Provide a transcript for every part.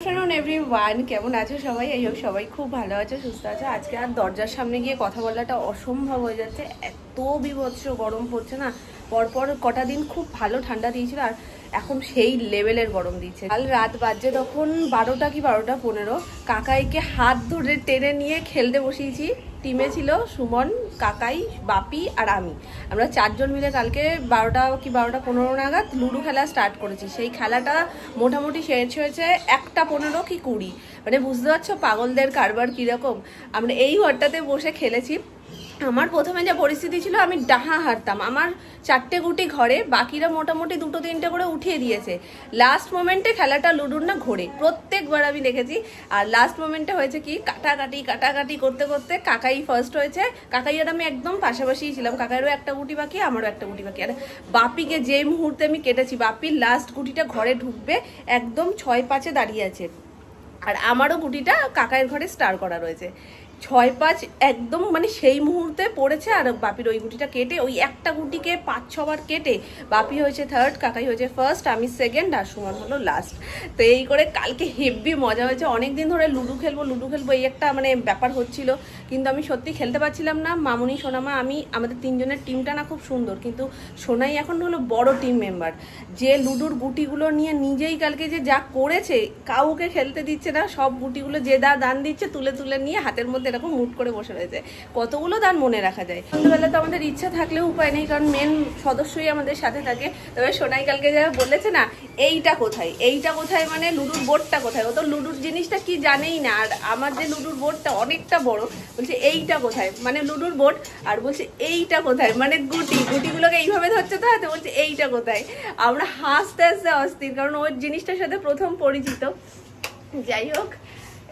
কেমন আছো সবাই? এই হোক সবাই খুব ভালো আছো, সুস্থ আছো। আজকে আর দরজার সামনে গিয়ে কথা বলাটা অসম্ভব হয়ে যাচ্ছে, এত বীভৎস গরম পড়ছে না। পরপর কটা দিন খুব ভালো ঠান্ডা দিয়েছিল, আর এখন সেই লেভেলের গরম দিচ্ছে। কাল রাত বাজছে তখন 12টা কি 12:15, কাকাইকে হাত ধরে টেনে নিয়ে খেলতে বসিয়েছি। টিমে ছিল সুমন, কাকাই, বাপি আর আমি। আমরা চারজন মিলে কালকে 12টা কি 12:15 নাগাদ লুডো খেলা স্টার্ট করেছি। সেই খেলাটা মোটামুটি শেষ হয়েছে 1:15 কি 20। মানে বুঝতে পারছো পাগলদের কারবার কীরকম। আমরা এই ঘরটাতে বসে খেলেছি। আমার প্রথমে যা পরিস্থিতি ছিল, আমি ডাহা হারতাম। আমার 4টে গুটি ঘরে, বাকিরা মোটামুটি 2-3টে করে উঠিয়ে দিয়েছে। লাস্ট মোমেন্টে খেলাটা লুডুর না ঘোরে, প্রত্যেকবার আমি দেখেছি। আর লাস্ট মোমেন্টে হয়েছে কি, কাটাকাটি করতে করতে কাকাই ফার্স্ট হয়েছে। কাকাই আর আমি একদম পাশাপাশিই ছিলাম। কাকাইরও একটা গুটি বাকি, আমারও একটা গুটি বাকি। আর বাপিকে যে মুহূর্তে আমি কেটেছি, বাপির লাস্ট গুটিটা ঘরে ঢুকবে, একদম 6-5-এ দাঁড়িয়ে আছে। আর আমারও গুটিটা কাকাইয়ের ঘরে স্টার করা রয়েছে। 6-5 একদম মানে সেই মুহূর্তে পড়েছে। আর বাপির ওই গুটিটা কেটে, ওই একটা গুটিকে 5-6 বার কেটে বাপি হয়েছে থার্ড, কাকাই হয়েছে ফার্স্ট, আমি সেকেন্ড, আর সুমন হলো লাস্ট। তো এই করে কালকে হেভি মজা হয়েছে। অনেকদিন ধরে লুডো খেলবো এই একটা মানে ব্যাপার হচ্ছিল, কিন্তু আমি সত্যি খেলতে পারছিলাম না। মামুনি, সোনামা, আমি, আমাদের তিনজনের টিমটা না খুব সুন্দর, কিন্তু সোনাই এখন হলো বড় টিম মেম্বার। যে লুডোর গুটিগুলো নিয়ে নিজেই কালকে যে যা করেছে, কাউকে খেলতে দিচ্ছে না। সব গুটিগুলো যে দান দিচ্ছে তুলে তুলে নিয়ে হাতের মধ্যে এরকম মুট করে বসে রয়েছে। কতগুলো দান মনে রাখা যায়। সন্ধ্যাবেলা তো আমাদের ইচ্ছা থাকলেও উপায় নেই, কারণ মেন সদস্যই আমাদের সাথে থাকে। তবে সোনাই কালকে যারা বলেছে না, এইটা কোথায় মানে লুডুর বোর্ডটা কোথায়, ও তো লুডুর জিনিসটা কি জানেই না। আর আমার যে লুডুর বোর্ডটা অনেকটা বড়, বলছে এইটা কোথায় মানে লুডুর বোর্ড, আর বলছে এইটা কোথায় মানে গুটিগুলোকে এইভাবে ধরছে, তো হাতে বলছে এইটা কোথায়। আমরা হাসতে অস্থির, কারণ ওর জিনিসটার সাথে প্রথম পরিচিত। যাই হোক,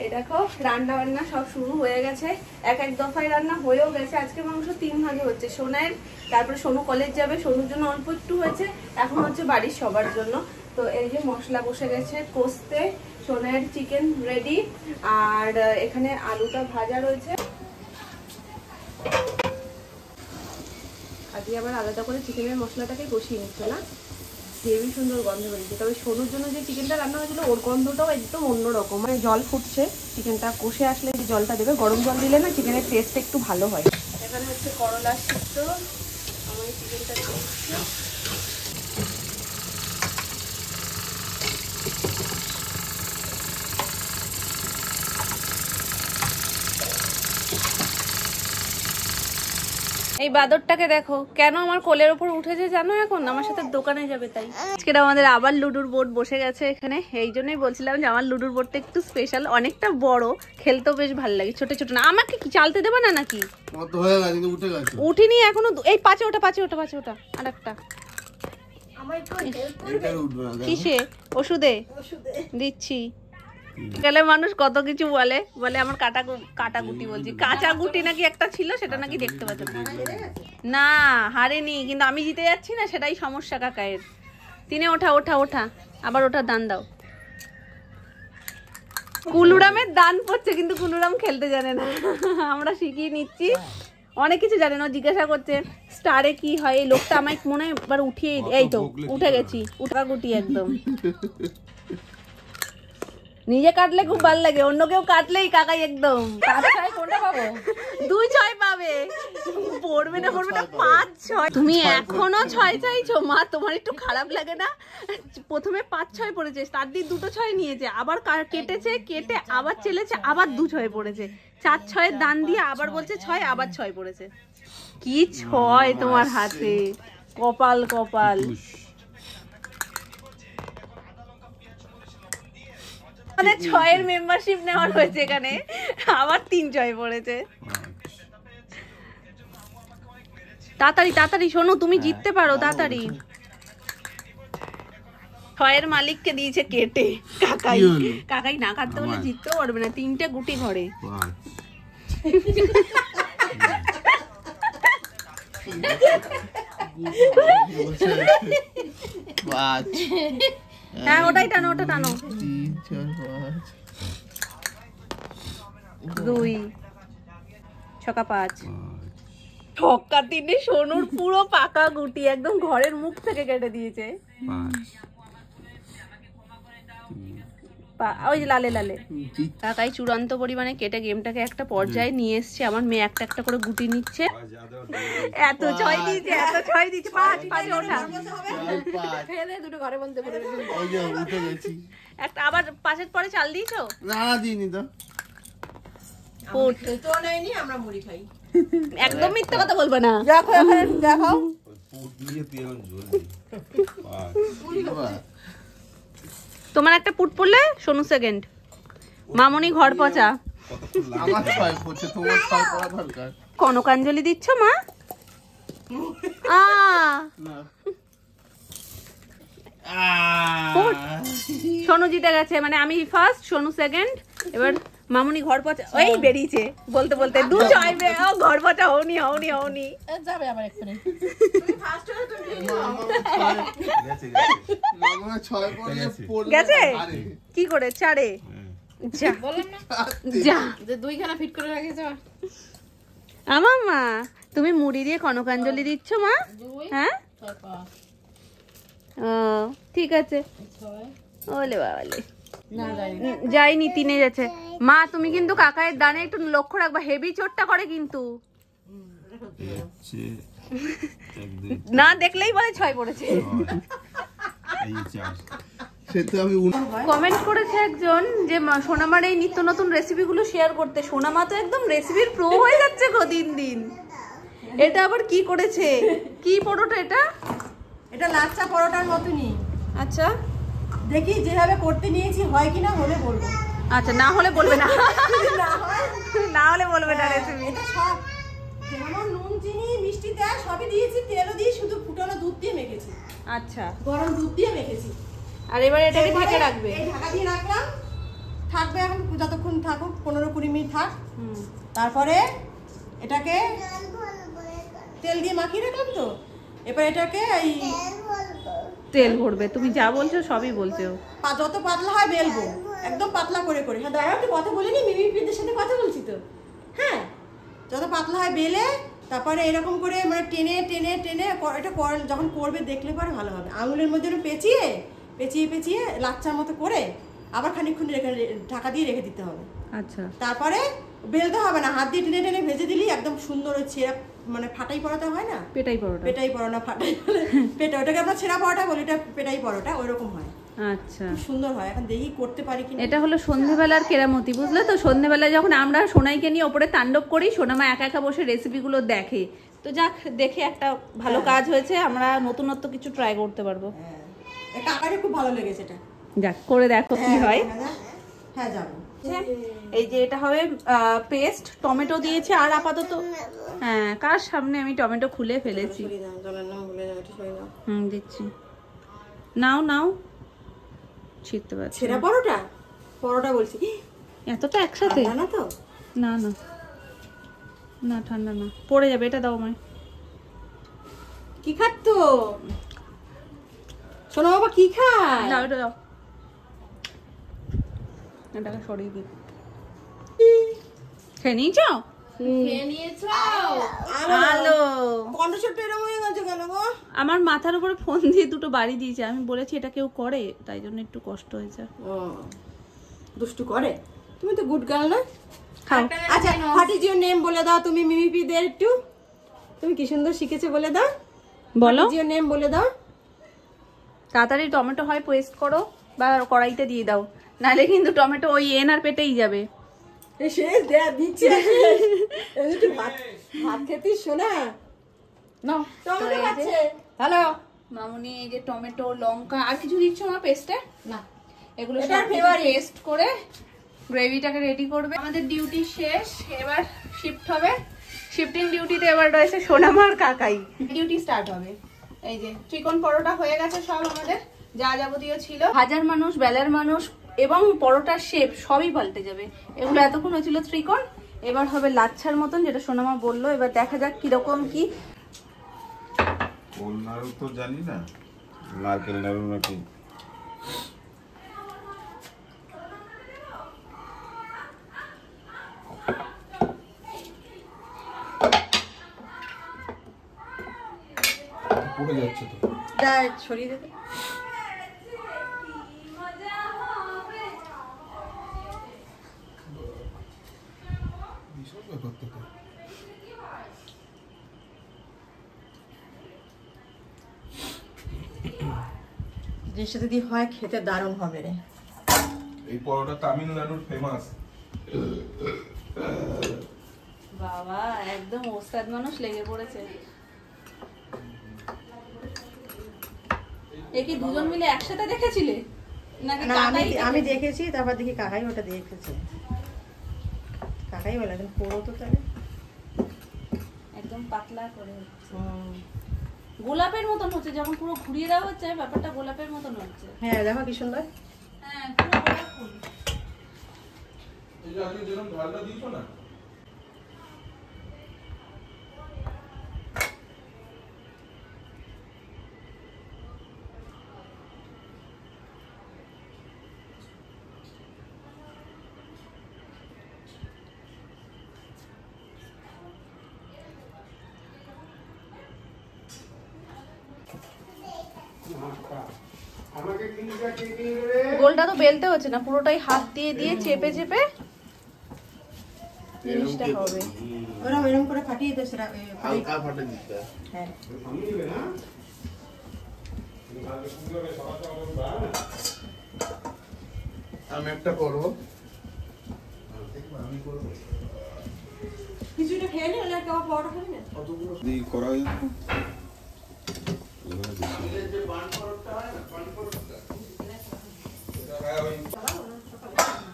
এই দেখো রান্না বান্না সব শুরু হয়ে গেছে। এক দফায় রান্না হয়েও গেছে। আজকে মাংস 3 ভাগে হচ্ছে। সোনার, তারপরে সোনু কলেজ যাবে, সোনুর জন্য অল্প একটু হয়েছে, এখন হচ্ছে বাড়ির সবার জন্য। তো এই যে মশলা বসে গেছে কষতে, সোনার চিকেন রেডি, আর এখানে আলুটা ভাজা রয়েছে। আজকে আবার আলাদা করে চিকেনের মশলাটাকে কষিয়ে নিচ্ছে না, হেবি সুন্দর গন্ধ বেরিয়েছে। তবে সোনুর জন্য যে চিকেনটা রান্না হয়েছিল, ওর গন্ধটাও একদম অন্যরকম। মানে জল ফুটছে, চিকেনটা কষে আসলে যে জলটা দেবে, গরম জল দিলে না চিকেনের টেস্ট একটু ভালো হয়। এখানে হচ্ছে করলা সিদ্ধ, আমি চিকেনটা দিচ্ছি। এই বাদরটাকে দেখো কেন আমার কোলের ওপর উঠেছে জানো? এখন আমার সাথে দোকানে যাবে তাই। আজকে আমাদের আবার লুডুর বোর্ড বসে গেছে এখানে। এই জন্যই বলছিলাম যে আমার লুডুর বোর্ডটা একটু স্পেশাল, অনেকটা বড়, খেলতেও বেশ ভালো লাগে। ছোট ছোট না, আমাকে কি চালতে দেবে না নাকি? উঠিনি এখনো। এই পাঁচে ওটা আর একটা কিসে? ওষুধে দিচ্ছি। গেলে মানুষ কত কিছু বলে আমার কাটা গুটি বলছি, কাঁচা গুটি নাকি একটা ছিল, সেটা নাকি দেখতে পাচ্ছ না। হারেনি, কিন্তু আমি জিতে যাচ্ছি না, সেটাই সমস্যা কাকায়ের। তিনে ওঠা আবার ওটা দান দাও। কুলুরামের দান পড়ছে, কিন্তু কুলুরাম খেলতে জানে না। আমরা শিখিয়ে নিচ্ছি, অনেক কিছু জানে না। জিজ্ঞাসা করছে স্টারে কি হয়। এই লোকটা আমায় মনে হয় এবার উঠিয়ে, এই তো উঠে গেছি, উঠা গুটি একদম। নিজে কাটলে খুব ভালো লাগে, অন্য কেউ কাটলেই কাকাই একদম 2-6 পাবে। পড়বে না 5-6। তুমি এখনো 6 চাইছো মা? তোমার একটু খারাপ লাগে না? প্রথমে 5-6 পড়েছে, তার দিয়ে 2টো 6 নিয়েছে, আবার কেটেছে, কেটে আবার চেলেছে, আবার 2 6 পড়েছে। 4-6 দান দিয়ে আবার বলছে 6, আবার 6 পড়েছে। কি 6 তোমার হাতে, কপাল। আমাদের 6-এর মেম্বারশিপ নেওয়া হয়েছে এখানে, আবার 3-6 পড়েছে। তাড়াতাড়ি শোনো, তুমি জিততে পারো তাড়াতাড়ি। 6-এর মালিককে দিয়েছে কেটে কাকাই না কাটতে বলে জিততেও পারবে না। 3টে গুটি ঘরে। হ্যাঁ ওটাই টানো, ওটা টানো। 3 4 5 2 ছক্কা 5 ছক্কা 3-এ সোনুর পুরো পাকা গুটি একদম ঘরের মুখ থেকে কেটে দিয়েছে। ওই যে লালে লালে কাকাই চূড়ান্ত পরিমাণে কেটে গেমটাকে একটা পর্যায়ে নিয়ে এসছে। আমার মেয়ে একটা একটা করে গুটি নিচ্ছে। এত ছয় দিয়েছে, এত ছয় দিয়েছে। 5 5 ওঠা দুটো ঘরে বলতে পারে একটা। আবার 5-এর পরে চাল দিয়েছো? না দিইনি তো। তো নেইনি, আমরা মুড়ি খাই। একদম মিথ্যা কথা বলবে না। দেখো এখানে দেখাও। তোমার একটা পুট পড়লে সোনু সেকেন্ড। মামনি ঘর পচা। আমার 6 পড়ছে, তোমার 6 পড়া দরকার। কনকাঞ্জলি দিচ্ছ মা? না সোনু জিতে গেছে, মানে আমি ফার্স্ট, সোনু সেকেন্ড। এবার মামুনি ঘর পচা। ওই বেরিয়েছে বলতে বলতে 2 চাইবে। ঘর পচা হওনি হওনি হওনি যাবে আবার এক্ষুনি। তুমি ফার্স্ট হয়ে তুমি মামা 6 পড়লে গেছে কি করে 4-এ যা বললাম না যা যে 2 খানা ফিট করে রেখেছো। আমার মা তুমি মুড়ি দিয়ে কনকাঞ্জলি দিচ্ছ মা? হ্যাঁ ও ঠিক আছে। ওলে বাবালে যাইনি 3-এ যাচ্ছে। মা তুমি কিন্তু কাকায়ের দানে একটু লক্ষ্য রাখবা, হেভি চোটটা করে কিন্তু। না দেখলেই বলে 6 পড়েছে। কমেন্ট করেছে একজন যে সোনামার এই নিত্য নতুন রেসিপিগুলো শেয়ার করতে। সোনামা তো একদম রেসিপির প্রো হয়ে যাচ্ছে গো দিন দিন। এটা আবার কি করেছে? কি পরোটা এটা? এটা লাচ্চা পরোটার মতনই। আচ্ছা দেখি যেভাবে করতে নিয়েছি হয় কিনা, হলে বলবো। আচ্ছা না হলে বলবে না, না হয় না হলে বলবে না রেসিপি। এটা সব যেমন নুন চিনি মিষ্টি দেয় সবই দিয়েছি, তেলও দিয়ে, শুধু ফুটানো দুধ দিয়ে মেখেছি। আচ্ছা গরম দুধ দিয়ে মেখেছি। আর এবারে এটাকে ঢেকে রাখবে? এই ঢাকা দিয়ে রাখলাম, থাকবে এখন যতক্ষণ থাকুক, 15-20 মিনিট থাক। তারপরে এটাকে তেল দিয়ে মাখিয়ে রাখলাম তো। এবার এটাকে এই তেল ভরবে? তুমি যা বলছো সবই বলছো। যত পাতলা হয় বেলবো, একদম পাতলা করে করে। হ্যাঁ দাঁড়াও, একটু কথা বলিনি, মিমিপিদের সাথে কথা বলছি তো। হ্যাঁ যত পাতলা হয় বেলে, তারপরে এরকম করে মানে টেনে টেনে টেনে এটা যখন করবে দেখলে পরে ভালো হবে। আঙুলের মধ্যে পেঁচিয়ে পেঁচিয়ে পেঁচিয়ে লাচ্চার মতো করে আবার খানিকক্ষণ ঢাকা দিয়ে রেখে দিতে হবে। আচ্ছা তারপরে বেলতে হবে না, হাত দিয়ে টেনে টেনে ভেজে দিলেই একদম সুন্দর ওই ছেঁড়া, মানে ফাটাই পরোটা হয় না? পেটাই পরোটা। পেটাই পরোটা, ফাটাই পেটা, ওটাকে আমরা ছেঁড়া পরোটা বলি, এটা পেটাই পরোটা, ওইরকম হয়। আচ্ছা সুন্দর হয়। এখন দেখি করতে পারি কিনা। এটা হলো সন্ধ্যেবেলার কেরামতি, বুঝলে তো? সন্ধ্যেবেলা যখন আমরা সোনাইকে নিয়ে ওপরে তাণ্ডব করি, সোনামা একা একা বসে রেসিপিগুলো দেখে। তো যাক, দেখে একটা ভালো কাজ হয়েছে, আমরা নতুনত্ব কিছু ট্রাই করতে পারবো। কাকারে খুব ভালো লেগেছে এটা। যাক করে দেখো কি হয়। হ্যাঁ যাবো। এই যে এটা হবে পেস্ট, টমেটো দিয়েছে। আর আপাতত হ্যাঁ, কার সামনে আমি টমেটো খুলে ফেলেছি। দিচ্ছি, নাও নাও। ছিঁড়তে পারছি। ছেঁড়া পরোটা, পরোটা বলছি। এতটা একসাথে না তো? না না না, ঠান্ডা না, পড়ে যাবে। এটা দাও আমায়। কি খাচ্ছ শোনো বাবা? কি খায়? দাও এটা দাও, এটাকে সরিয়ে দিই। খেয়ে নিয়েছো? আমার মাথার উপরে ফোন দিয়ে 2টো বাড়ি দিয়েছে। আমি বলেছি এটা কেউ করে, তাই জন্য একটু কষ্ট হয়েছে। দুষ্টু করে? তুমি তো গুড গার্ল না? খাও। আচ্ছা, হোয়াট ইজ ইওর নেম বলে দাও তুমি মিমিপিদের একটু। তুমি কি সুন্দর শিখেছো বলে দাও। বলো ইওর নেম বলে দাও। তাড়াতাড়ি টমেটো হয় পেস্ট করো বা কড়াইতে দিয়ে দাও, নাহলে কিন্তু টমেটো ওই এনার পেটেই যাবে। শেষ দেয়া দিচ্ছে। একটু ভাত খেতে শোনা না। টমেটো খাচ্ছে। হ্যালো মামুনি, এই যে টমেটো, লঙ্কা, আর কিছু দিচ্ছ মা পেস্টে? না, এগুলো সব পেস্ট করে গ্রেভিটাকে রেডি করবে। আমাদের ডিউটি শেষ, এবার শিফট হবে। শিফটিং ডিউটিতে এবার রয়েছে সোনামার কাকাই। ডিউটি স্টার্ট হবে। এই যে চিকন পরোটা হয়ে গেছে সব, আমাদের যা যাবতীয় ছিল। হাজার মানুষ, বেলার মানুষ এবং পরোটার শেপ সবই পাল্টে যাবে। এগুলো এতক্ষণ হয়েছিল ত্রিকোণ, এবার হবে লাচ্ছার মতন, যেটা সোনামা বললো। এবার দেখা যাক কিরকম কি। গোল নাড়ু তো জানি না, নারকেল নাড়ু নাকি। পড়ে যাচ্ছে তো, ছড়িয়ে দেবে। প্রত্যেকটা জিনিসটা যদি হয় খেতে দারুণ হবে রে। এই পরোটা তামিলনাড়ুর ফেমাস। বাবা একদম ওস্তাদ মানুষ লেগে পড়েছে। এ কি দুজন মিলে একসাথে দেখেছিলে নাকি না আমি কাকাই দেখেছি, তারপর দেখি কাকাই ওটা দেখেছে। কাকাই বলে একদম পুরো তো তাহলে একদম পাতলা করে হচ্ছে। গোলাপের মতন হচ্ছে, যখন পুরো ঘুরিয়ে দেওয়া হচ্ছে ব্যাপারটা গোলাপের মতন হচ্ছে। হ্যাঁ দেখো কি সুন্দর। হ্যাঁ পুরো গোলাপ ফুল। এই যে আজকে যেরকম ঢালটা দিয়েছো না, গোলটা তো বেলতে হচ্ছে না, পুরোটাই হাত দিয়ে দিয়ে চেপে চেপে জিনিসটা হবে। ওরকম এরকম করে ফাটিয়ে তো সেটা হালকা ফাটে দিতে। হ্যাঁ আমি একটা করবো। কিছুটা খেয়ে নি, ওটা কেমন পরোটা খাবি না? এই করা হয় না?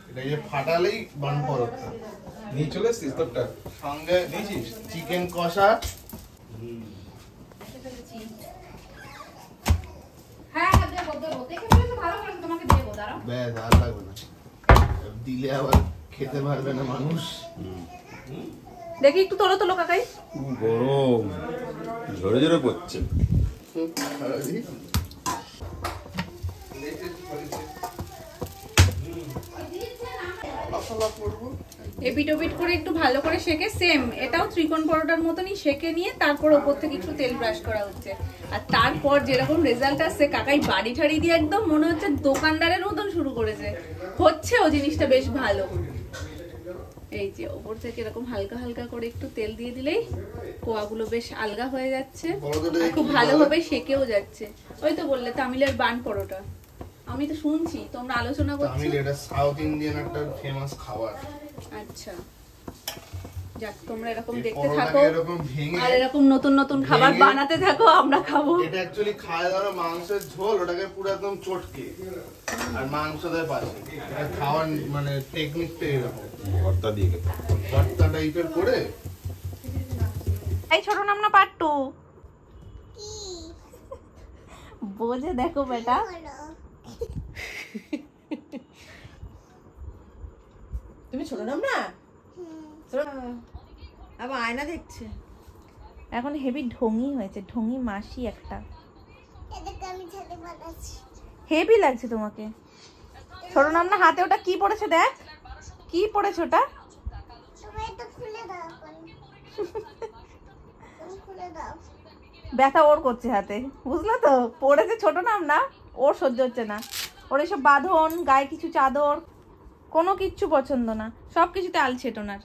এটা যে ফাটালেই বান পরোটা। নিয়ে চলে এসছিস তোরটা? সঙ্গে চিকেন কষা। হ্যাঁ হ্যাঁ দেবো দেবো, দেখে ফেলেছো ভালো করে, তোমাকে দেবো, দাঁড়াও। ব্যাস আর লাগবে না, দিলে আবার খেতে পারবে না মানুষ। দেখি একটু তোলো তোলো কাকাই। গরম ঝরে ঝরে পড়ছে। এপিট ওপিট করে একটু ভালো করে সেকে, সেম এটাও ত্রিকোণ পরোটার মতনই সেকে নিয়ে তারপর ওপর থেকে একটু তেল ব্রাশ করা হচ্ছে। আর তারপর যেরকম রেজাল্ট আসছে, কাকাই বাড়ি ঠাড়ি দিয়ে একদম মনে হচ্ছে দোকানদারের মতন শুরু করেছে, হচ্ছে ও জিনিসটা বেশ ভালো। এই যে ওপর থেকে এরকম হালকা হালকা করে একটু তেল দিয়ে দিলেই কোয়াগুলো বেশ আলগা হয়ে যাচ্ছে, আর খুব ভালোভাবে সেকেও যাচ্ছে। ওই তো বললে তামিলের বান পরোটা, আমি তো শুনছি তোমরা আলোচনা করছো। তামিল, এটা সাউথ ইন্ডিয়ান একটা ফেমাস খাবার। আচ্ছা যাক, তোমরা এরকম এই দেখতে পরোটাকে থাকো এরকম ভেঙে, আর এরকম নতুন নতুন খাবার ভেঙে, বানাতে থাকো, আমরা খাবো। এটা অ্যাকচুয়ালি খায় ধরো মাংসের ঝোল, ওটাকে পুরো একদম চটকে আর মাংস দেয় পাশে। এটা খাওয়ার মানে টেকনিকটা এরকম, ভর্তা দিয়ে খেতে। ভর্তা টাইপের করে। এই ছোট নাম না পার্ট 2 বোঝে দেখো বেটা। তুমি ছোট নাম না? আবার আয়না দেখছে। এখন হেভি ঢঙি হয়েছে, ঢঙি মাসি একটা। হেভি লাগছে তোমাকে। ছোট নাম না হাতে ওটা কি পড়েছে দেখ, কি পড়েছে ওটা? ব্যথা ওর করছে হাতে, বুঝলো তো? পড়েছে ছোট নাম না, ওর সহ্য হচ্ছে না। ওর এসব বাঁধন, গায়ে কিছু চাদর, কোনো কিচ্ছু পছন্দ না, সব কিছুতে আলছেট ওনার।